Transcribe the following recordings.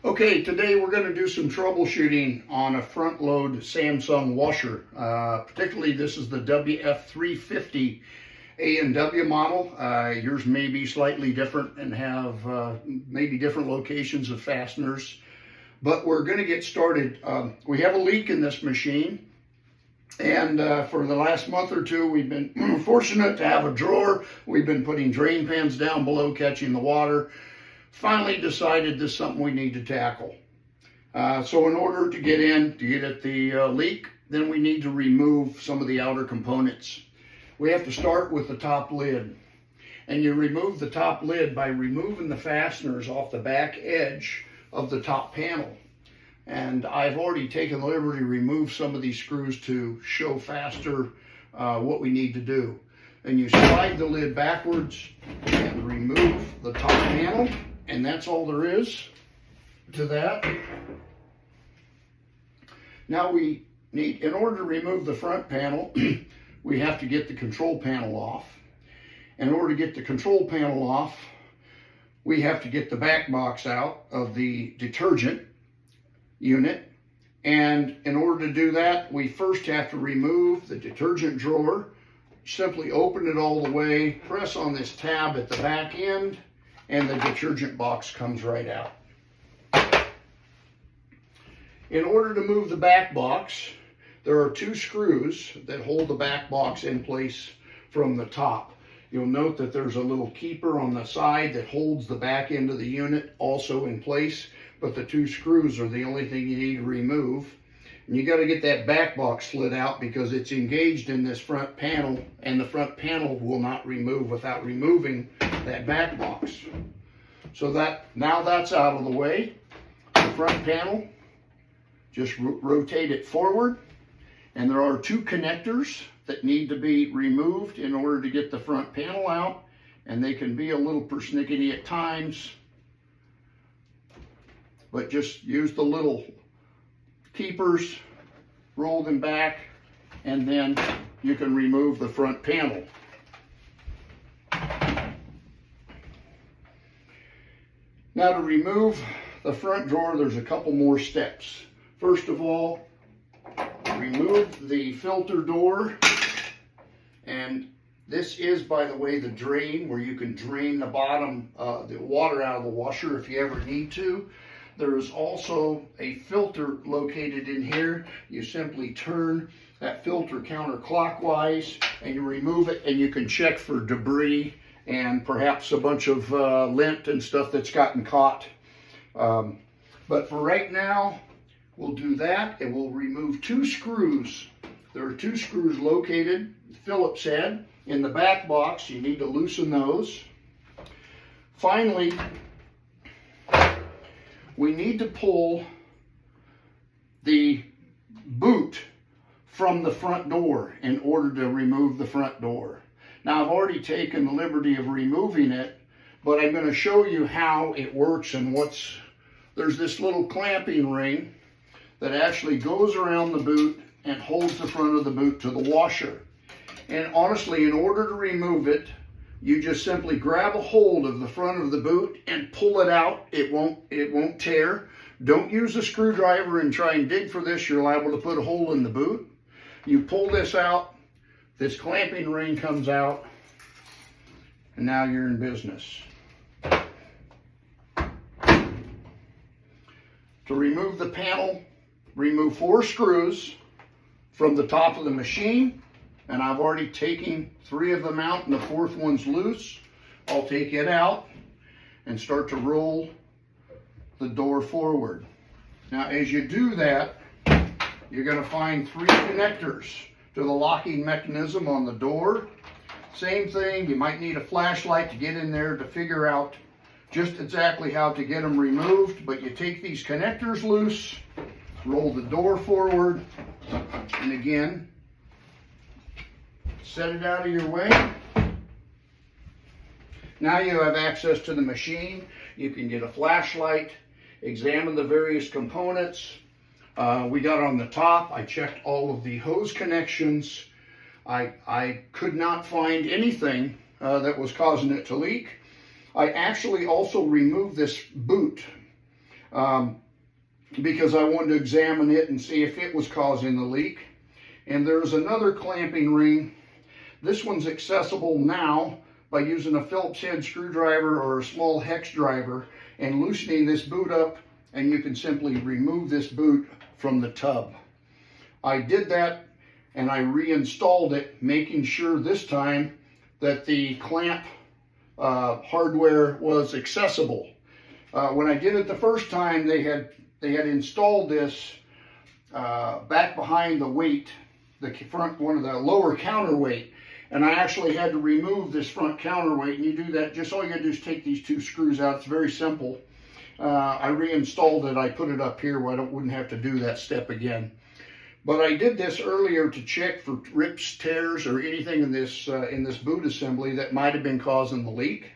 Okay, today we're going to do some troubleshooting on a front load Samsung washer. Particularly this is the WF350ANW model. Yours may be slightly different and have maybe different locations of fasteners. But we're going to get started. We have a leak in this machine. And for the last month or two, we've been fortunate to have a drawer. We've been putting drain pans down below, catching the water. Finally decided this is something we need to tackle. So in order to get at the leak, then we need to remove some of the outer components. We have to start with the top lid. And you remove the top lid by removing the fasteners off the back edge of the top panel. And I've already taken the liberty to remove some of these screws to show faster what we need to do. And you slide the lid backwards and remove the top panel. And that's all there is to that. Now we need, in order to remove the front panel, we have to get the control panel off. In order to get the control panel off, we have to get the back box out of the detergent unit. And in order to do that, we first have to remove the detergent drawer. Simply open it all the way, press on this tab at the back end, and the detergent box comes right out. In order to move the back box, there are two screws that hold the back box in place from the top. You'll note that there's a little keeper on the side that holds the back end of the unit also in place, but the two screws are the only thing you need to remove. And you got to get that back box slid out because it's engaged in this front panel, and the front panel will not remove without removing that back box. So now that's out of the way. The front panel, just rotate it forward, and there are two connectors that need to be removed in order to get the front panel out, and they can be a little persnickety at times, but just use the little keepers, roll them back, and then you can remove the front panel. Now to remove the front drawer, there's a couple more steps. First of all, remove the filter door, and this is, by the way, the drain where you can drain the bottom, the water out of the washer if you ever need to. There is also a filter located in here. You simply turn that filter counterclockwise and you remove it, and you can check for debris and perhaps a bunch of lint and stuff that's gotten caught. But for right now, we'll do that, and we'll remove two screws. There are two screws located, Phillips head, in the back box. You need to loosen those. Finally, we need to pull the boot from the front door in order to remove the front door. Now, I've already taken the liberty of removing it, but I'm going to show you how it works and there's this little clamping ring that actually goes around the boot and holds the front of the boot to the washer. And honestly, in order to remove it, you just simply grab a hold of the front of the boot and pull it out. It won't tear. Don't use a screwdriver and try and dig for this. You're liable to put a hole in the boot. You pull this out, this clamping ring comes out, and now you're in business. To remove the panel, remove 4 screws from the top of the machine, and I've already taken 3 of them out and the 4th one's loose. I'll take it out and start to roll the door forward. Now, as you do that, you're going to find 3 connectors to the locking mechanism on the door. Same thing, you might need a flashlight to get in there to figure out just exactly how to get them removed, but you take these connectors loose, roll the door forward, and again, set it out of your way. Now you have access to the machine. You can get a flashlight, examine the various components. We got on the top, I checked all of the hose connections. I could not find anything that was causing it to leak. I actually also removed this boot because I wanted to examine it and see if it was causing the leak. And there's another clamping ring. This one's accessible now by using a Phillips head screwdriver or a small hex driver and loosening this boot up, and you can simply remove this boot from the tub. I did that and I reinstalled it, making sure this time that the clamp hardware was accessible. When I did it the first time, they had installed this back behind the weight, the front, one of the lower counterweight, and I actually had to remove this front counterweight. And you do that, just all you gotta do is take these two screws out. It's very simple. I reinstalled it. I put it up here where I wouldn't have to do that step again. But I did this earlier to check for rips, tears, or anything in this boot assembly that might have been causing the leak.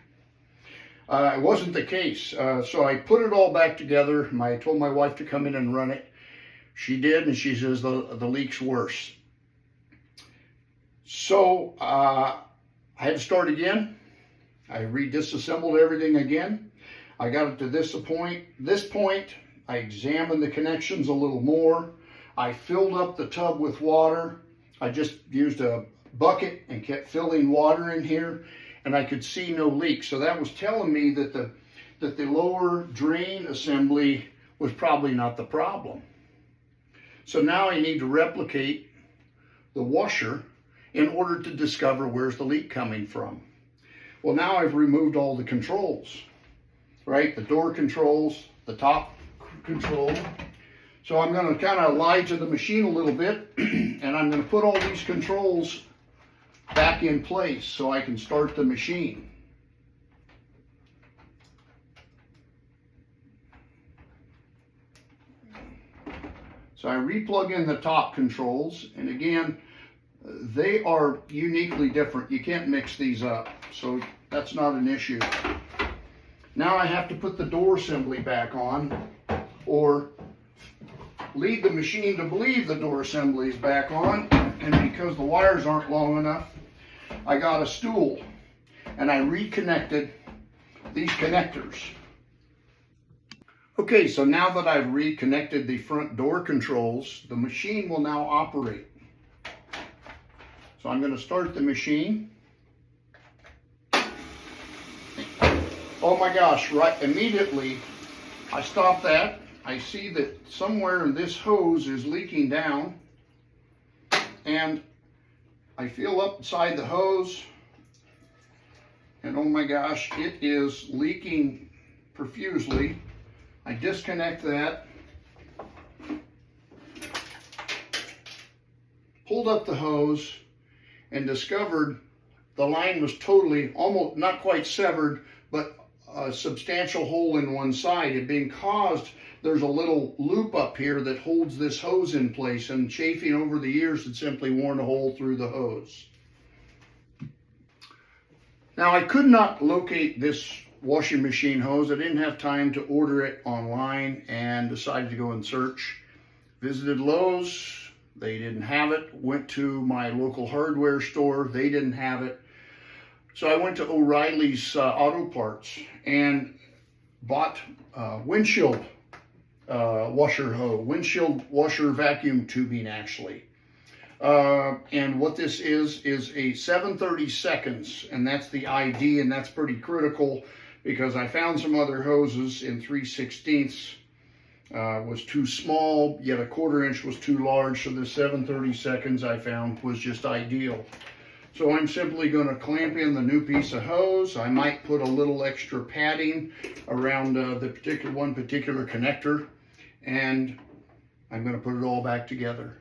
It wasn't the case. So I put it all back together. I told my wife to come in and run it. She did, and she says the leak's worse. So I had to start again. I disassembled everything again. I got it to this point. I examined the connections a little more. I filled up the tub with water. I just used a bucket and kept filling water in here, and I could see no leak. So that was telling me that the lower drain assembly was probably not the problem. So now I need to replicate the washer in order to discover where's the leak coming from. Well, now I've removed all the controls, right? The door controls, the top control. So I'm going to kind of lie to the machine a little bit, and I'm going to put all these controls back in place so I can start the machine. So I replug in the top controls, and again, they are uniquely different. You can't mix these up, so that's not an issue. Now I have to put the door assembly back on, or lead the machine to believe the door assembly is back on, and because the wires aren't long enough, I got a stool and I reconnected these connectors. Okay, so now that I've reconnected the front door controls, the machine will now operate. So I'm going to start the machine. Oh my gosh, right immediately I stop that. I see that somewhere this hose is leaking down, and I feel up inside the hose, and oh my gosh, it is leaking profusely. I disconnect that, pulled up the hose, and discovered the line was totally, almost not quite severed, but a substantial hole in one side. It being caused, there's a little loop up here that holds this hose in place, and chafing over the years had simply worn a hole through the hose. Now I could not locate this washing machine hose. I didn't have time to order it online and decided to go and search. Visited Lowe's, they didn't have it. Went to my local hardware store, they didn't have it. So I went to O'Reilly's Auto Parts and bought windshield washer vacuum tubing actually. And what this is a 7/32, and that's the ID, and that's pretty critical because I found some other hoses in 3/16 was too small, yet a 1/4 inch was too large, so the 7/32 I found was just ideal. So I'm simply going to clamp in the new piece of hose. I might put a little extra padding around one particular connector, and I'm going to put it all back together.